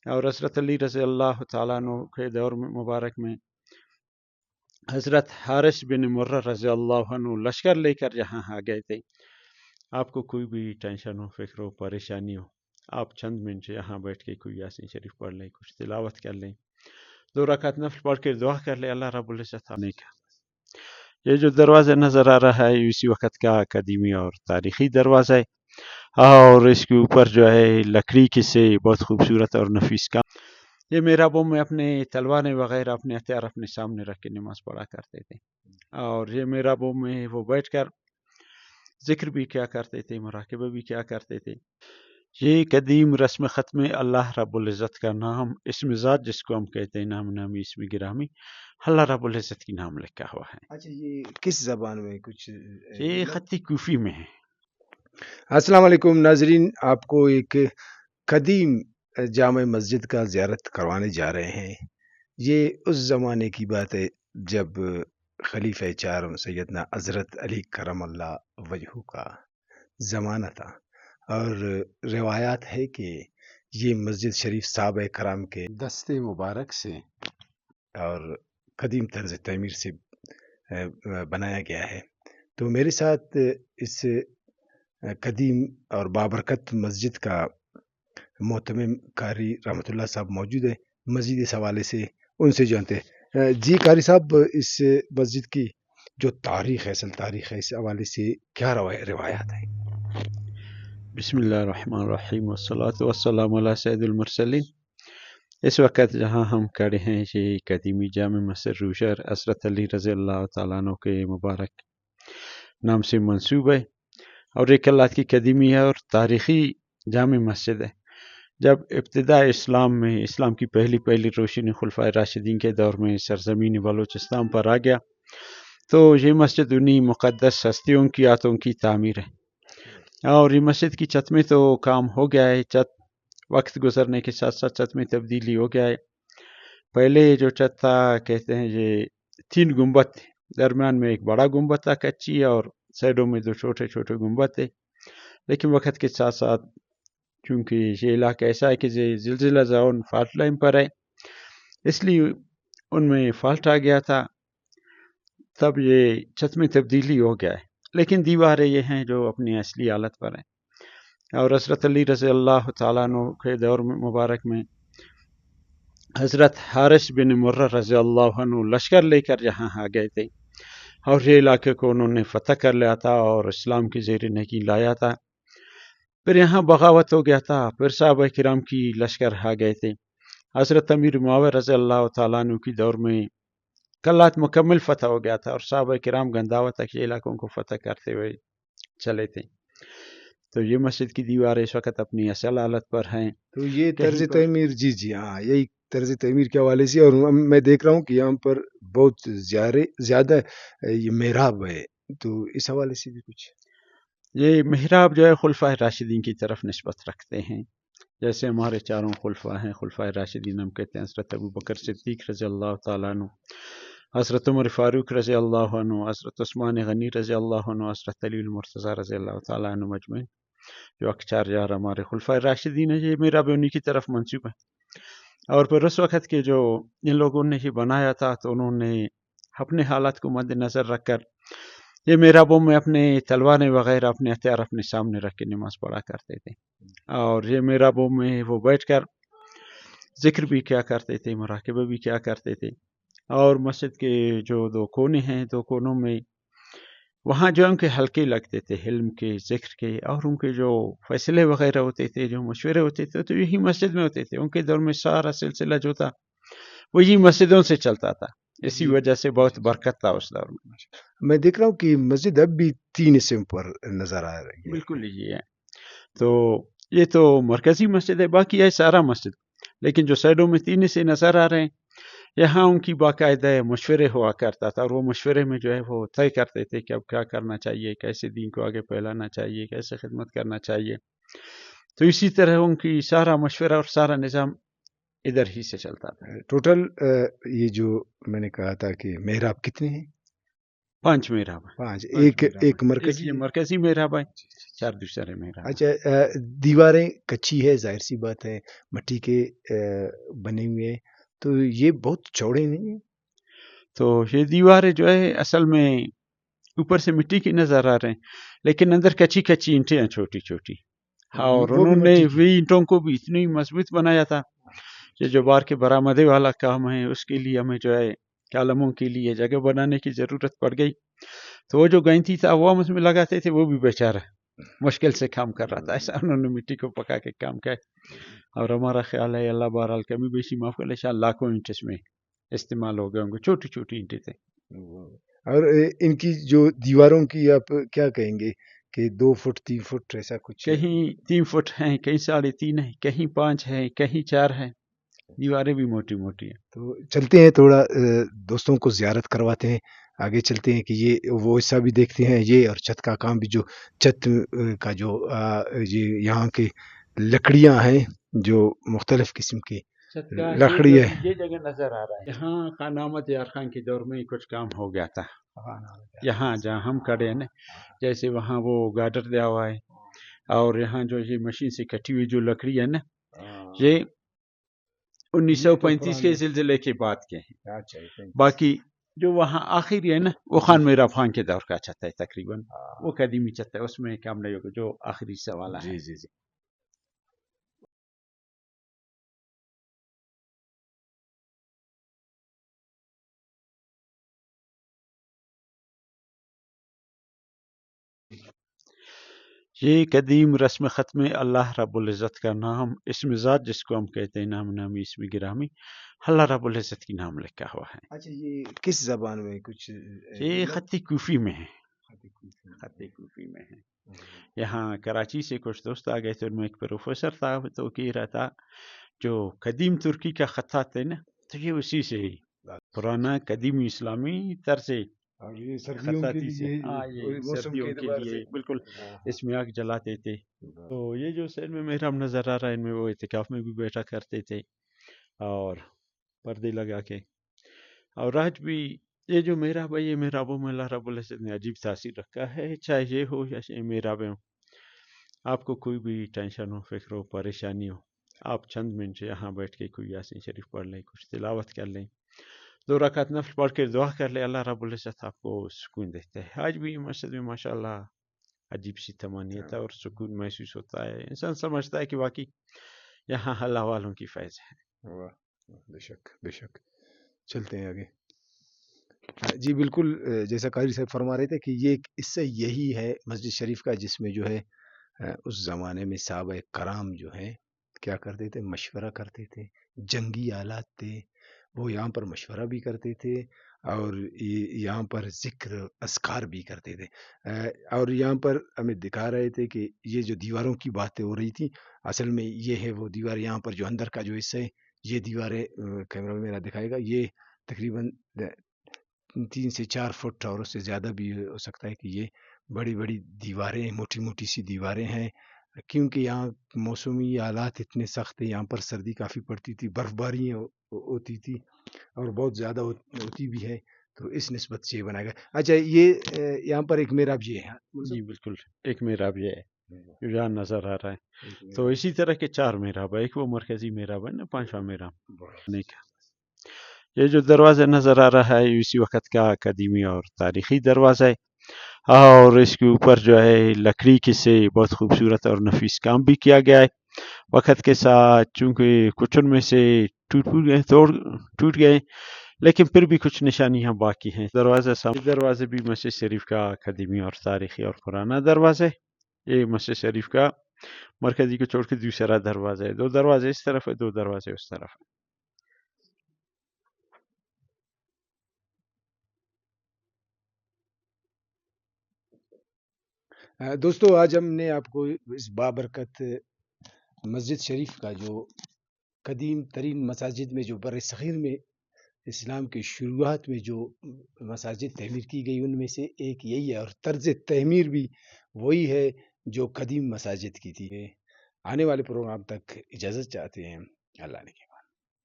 اور حضرت علی رضی اللہ تعالیٰ عنہ کے دور مبارک میں حضرت حارث بن مرہ رضی اللہ عنہ لشکر لے کر یہاں آ گئے تھے. آپ کو کوئی بھی ٹینشن ہو، فکر ہو، پریشانی ہو، آپ چند منٹ یہاں بیٹھ کے کوئی یاسین شریف پڑھ لیں، کچھ تلاوت کر لیں، 2 رکعت نفل پڑھ کے دعا کر لیں، اللہ رب العزت آنے کا. یہ جو دروازہ نظر آ رہا ہے اسی وقت کا قدیمی اور تاریخی دروازہ ہے، اور اس کے اوپر جو ہے لکڑی کی سے بہت خوبصورت اور نفیس کام. یہ محرابوں میں اپنے تلواریں وغیرہ اپنے ہتھیار اپنے سامنے رکھ کے نماز پڑھا کرتے تھے، اور یہ محرابوں میں وہ بیٹھ کر ذکر بھی کیا کرتے تھے، مراقبہ بھی کیا کرتے تھے. یہ قدیم رسم ختم اللہ رب العزت کا نام، اسم ذات جس کو ہم کہتے ہیں نام نامی اسم گرامی، اللہ رب العزت کی نام لکھا ہوا ہے. اچھا، یہ کس زبان میں کچھ یہ خطی کوفی میں ہے. السلام علیکم ناظرین، آپ کو ایک قدیم جامع مسجد کا زیارت کروانے جا رہے ہیں. یہ اس زمانے کی بات ہے جب خلیفہ چارم سیدنا حضرت علی کرم اللہ وجہہ کا زمانہ تھا، اور روایات ہے کہ یہ مسجد شریف صحابہ کرام کے دستے مبارک سے اور قدیم طرز تعمیر سے بنایا گیا ہے. تو میرے ساتھ اس قدیم اور بابرکت مسجد کا محتمم قاری رحمۃ اللہ صاحب موجود ہے. مزید اس حوالے سے ان سے جانتے ہیں. جی قاری صاحب، اس مسجد کی جو تاریخ ہے، اصل تاریخ ہے، اس حوالے سے کیا روایات ہیں؟ بسم اللہ الرحمن الرحیم والصلاة والسلام علی سید المرسلین. اس وقت جہاں ہم کھڑے ہیں یہ قدیمی جامع مسجد روشر حضرت علی رضی اللہ تعالیٰ عنہ کے مبارک نام سے منسوب ہے، اور ایک اللہ کی قدیمی ہے اور تاریخی جامع مسجد ہے. جب ابتداء اسلام میں اسلام کی پہلی روشنی خلفائے راشدین کے دور میں سرزمین بلوچستان پر آ گیا تو یہ مسجد انہی مقدس ہستیوں کی آتوں کی تعمیر ہے. اور یہ مسجد کی چھت میں تو کام ہو گیا ہے، چھت وقت گزرنے کے ساتھ ساتھ چھت میں تبدیلی ہو گیا ہے. پہلے جو چھت تھا کہتے ہیں یہ 3 گنبد تھے، درمیان میں ایک بڑا گنبد تھا کچی، اور سائڈوں میں 2 چھوٹے چھوٹے گنبد تھے. لیکن وقت کے ساتھ ساتھ چونکہ یہ علاقہ ایسا ہے کہ یہ زلزلہ زون فالٹ لائن پر ہے، اس لیے ان میں فالٹ آ گیا تھا، تب یہ چھت میں تبدیلی ہو گیا ہے. لیکن دیواریں یہ ہیں جو اپنی اصلی حالت پر ہیں. اور حضرت علی رضی اللہ تعالیٰ عنہ کے دور مبارک میں حضرت حارث بن مرہ رضی اللہ عنہ لشکر لے کر یہاں آ گئے تھے، اور یہ علاقے کو انہوں نے فتح کر لیا تھا اور اسلام کی زیر نگین لایا تھا. پھر یہاں بغاوت ہو گیا تھا، پھر صحابہ کرام کی لشکر آ گئے تھے. حضرت امیر معاویہ رضی اللہ تعالیٰ عنہ کی دور میں کلات مکمل فتح ہو گیا تھا، اور صحابہ کرام گنداوہ تک یہ علاقوں کو فتح کرتے ہوئے چلے تھے. تو یہ مسجد کی دیواریں اس وقت اپنی اصل حالت پر ہیں. تو یہ طرز تعمیر، جی ہاں، یہی طرز تعمیر کے حوالے سے. اور میں دیکھ رہا ہوں کہ یہاں پر بہت زیادہ یہ محراب ہے، تو اس حوالے سے بھی کچھ. یہ محراب جو ہے خلفائے راشدین کی طرف نسبت رکھتے ہیں. جیسے ہمارے 4 خلفاء ہیں، خلفائے راشدین ہم کہتے ہیں حضرت ابو بکر صدیق رضی اللہ تعالیٰ عنہ، حضرت عمر فاروق رضی اللہ عنہ، حضرت عثمان غنی رضی اللہ عنہ، حضرت علی المرتضیٰ رضی اللہ تعالیٰ عنہ مجمعین، جو 4 ہمارے خلفائے راشدین ہیں. یہ محراب انہی کی طرف منسوب ہے. اور پھر اس وقت کے جو ان لوگوں نے یہ بنایا تھا تو انہوں نے اپنے حالات کو مد نظر رکھ کر یہ محرابوں میں اپنے تلواریں وغیرہ اپنے ہتھیار اپنے سامنے رکھ کے نماز پڑھا کرتے تھے، اور یہ محرابوں میں وہ بیٹھ کر ذکر بھی کیا کرتے تھے، مراقبہ بھی کیا کرتے تھے. اور مسجد کے جو 2 کونے ہیں، 2 کونوں میں وہاں جو ان کے حلقے لگتے تھے علم کے، ذکر کے، اور ان کے جو فیصلے وغیرہ ہوتے تھے، جو مشورے ہوتے تھے، تو یہی مسجد میں ہوتے تھے. ان کے دور میں سارا سلسلہ جو تھا وہ یہی مسجدوں سے چلتا تھا، اسی وجہ سے بہت برکت تھا اس دور میں. میں دیکھ رہا ہوں کہ مسجد اب بھی 3 حصوں پر نظر آ رہی ہے. بالکل یہ ہے. تو یہ تو مرکزی مسجد ہے، باقی ہے سارا مسجد. لیکن جو سائڈوں میں 3 حصے نظر آ رہے ہیں، یہاں ان کی باقاعدہ مشورے ہوا کرتا تھا، اور وہ مشورے میں جو ہے وہ طے کرتے تھے کہ اب کیا کرنا چاہیے، کیسے دین کو آگے پھیلانا چاہیے، کیسے خدمت کرنا چاہیے. تو اسی طرح ان کی سارا مشورہ اور سارا نظام ادھر ہی سے چلتا تھا. ٹوٹل یہ جو میں نے کہا تھا کہ محراب کتنے ہیں؟ 5 मेहराब हैं। 5 5 एक मेहराब एक हैं। एक मरकजी ये है। मरकजी मेहराब है, 4 दूसरे मेहराब हैं। अच्छा, दीवारें कच्ची है, जाहिर सी बात है, मिट्टी के बने हुए हैं, तो ये बहुत चौड़े नहीं है? तो ये दीवारें जो है असल में ऊपर से मिट्टी की नज़र आ रहे हैं, लेकिन अंदर कच्ची-कच्ची ईंटें हैं छोटी-छोटी। हाँ, और वो भी उन्होंने मिट्टी की? वे ईंटों को भी इतनी मजबूत बनाया था कि जो बार के बरामदे वाला काम है उसके लिए हमें जो है कॉलमों के लिए जगह बनाने की ज़रूरत पड़ गई। तो वो जो गैंती था वो हम उसमें लगाते थे, वो भी बेचारा मुश्किल से काम कर रहा था। ऐसा उन्होंने मिट्टी को पका के काम किया। और हमारा ख्याल है अल्लाह बहरहाल कमी बेशी माफ़ करे, शायद लाखों ईंट इसमें इस्तेमाल हो गए होंगे, छोटी-छोटी ईंटें थे। और इनकी जो दीवारों की आप क्या कहेंगे कि 2 फुट 3 फुट ऐसा कुछ? कहीं 3 फुट हैं, कहीं 3.5 हैं, कहीं 5 हैं, कहीं 4 हैं। दीवारें भी मोटी-मोटी हैं। तो चलते हैं थोड़ा, दोस्तों को ज़ियारत करवाते हैं, आगे चलते हैं कि ये वो हिस्सा भी देखते हैं, ये और छत का काम भी, जो छत का जो ये यहाँ की लकड़ियाँ हैं, जो मुख्तलिफ़ किस्म की छत का लकड़ी है। ये जगह नज़र आ रहा है। यहाँ खान अहमद यार खान के दौर में ही कुछ काम हो गया था। यहाँ जहाँ हम खड़े हैं ना, जैसे वहाँ वो गार्डर दिया हुआ है, और यहाँ जो ये मशीन से कटी हुई जो लकड़ी है ना, ये 1935 के ज़िलज़िले के बाद के हैं। अच्छा, बाकी जो वहाँ आखिरी है ना, वो खान मेहराब खान के दौर का छत है तकरीबन। वो कदीमी छत है, उसमें काम नहीं होगा, जो आखिरी हिस्सा वाला है। जी जी। ये कदीम रस्म ख़त्म अल्लाह रब्बुल इज़्ज़त का नाम, इसमें ज़ात जिसको हम कहते हैं नाम नामी इसमें गिरामी, अल्लाह रब्बुल इज़्ज़त की नाम लिखा हुआ है। अच्छा, ये किस ज़बान में कुछ ये ख़त्ती कूफ़ी में है, मतलब? ख़त्ती कूफ़ी में है। यहाँ कराची से कुछ दोस्त आ गए थे, उनमें एक प्रोफेसर था, तो कह रहा था जो कदीम तुर्की का ख़त्तात है ना, तो ये उसी से ही पुराना कदीमी इस्लामी तर्ज़ और ये सर्दियों के खत्ताती से, लिए, हाँ, ये मौसम के सर्दियों के एतबार से। लिए बिल्कुल हाँ, इसमें आग जलाते थे। तो ये जो सैर में मेहराब नज़र आ रहा है, इनमें वो इतिकाफ में भी बैठा करते थे और पर्दे लगा के। और आज भी ये जो मेहराब है, ये मेहराबों में अल्लाह रब्बुल इज़्ज़त ने अजीब तासीर रखा है, चाहे ये हो या चाहे मेहराबें हो। आपको कोई भी टेंशन हो, फिक्र हो, परेशानी हो, आप चंद मिनट यहाँ बैठ के कोई यासीन शरीफ पढ़ लें, कुछ तिलावत कर लें, 2 रकात नफ़िल पढ़ के दुआ कर ले, अल्लाह रब्बुल इज़्ज़त आपको सुकून देता है। आज भी मस्जिद में माशाअल्लाह अजीब सी तमानियत है और सुकून महसूस होता है। इंसान समझता है कि वाक़ई यहाँ अल्लाह वालों की फैज़ है। वाह, बेशक बेशक। चलते हैं आगे। जी बिल्कुल, जैसा कारी साहब फरमा रहे थे कि ये इससे यही है मस्जिद शरीफ का, जिसमें जो है उस ज़माने में सहाबाए कराम जो हैं क्या करते थे, मशवरा करते थे, जंगी आलात थे, वो यहाँ पर मशवरा भी करते थे, और यहाँ पर ज़िक्र अस्कार भी करते थे। और यहाँ पर हमें दिखा रहे थे कि ये जो दीवारों की बातें हो रही थी, असल में ये है वो दीवार, यहाँ पर जो अंदर का जो हिस्सा है, ये दीवारें, कैमरा में मेरा दिखाएगा, ये तकरीबन 3 से 4 फुट और उससे ज़्यादा भी हो सकता है कि ये बड़ी-बड़ी दीवारें, मोटी-मोटी सी दीवारें हैं, क्योंकि यहाँ मौसमी हालात इतने सख्त हैं, यहाँ पर सर्दी काफ़ी पड़ती थी, बर्फबारी होती थी, और बहुत ज़्यादा होती भी है, तो इस निस्बत से ये बनाया गया। अच्छा, ये यहाँ पर एक मेहराब ये है जी बिल्कुल, एक मेहराब ये है, जो यहाँ नज़र आ रहा है। तो इसी तरह के 4 मेहराब है, एक वो मरकज़ी मेहराब है ना, 5वां मेहराब। नहीं का ये जो दरवाज़ा नज़र आ रहा है, इसी वक़्त का कदीमी और तारीख़ी दरवाज़ा है, और इसके ऊपर जो है लकड़ी के से बहुत खूबसूरत और नफीस काम भी किया गया है। वक़्त के साथ चूँकि कुछ उनमें से टूट गए, लेकिन फिर भी कुछ निशानियाँ बाकी हैं। दरवाज़े भी मस्जिद शरीफ का कदीमी और तारीख़ी और पुराना दरवाज़ा है। ये मस्जिद शरीफ का मरकज़ी को छोड़ के दूसरा दरवाज़ा है। 2 दरवाज़े इस तरफ है, 2 दरवाज़े उस तरफ है। दोस्तों, आज हमने आपको इस बाबरकत मस्जिद शरीफ का, जो कदीम तरीन मसाजिद में, जो बर सग़ीर में इस्लाम की शुरुआत में जो मसाजिद तमीर की गई, उनमें से एक यही है, और तर्ज तमीर भी वही है जो कदीम मसाजिद की थी। आने वाले प्रोग्राम तक इजाज़त चाहते हैं। अल्लाह ने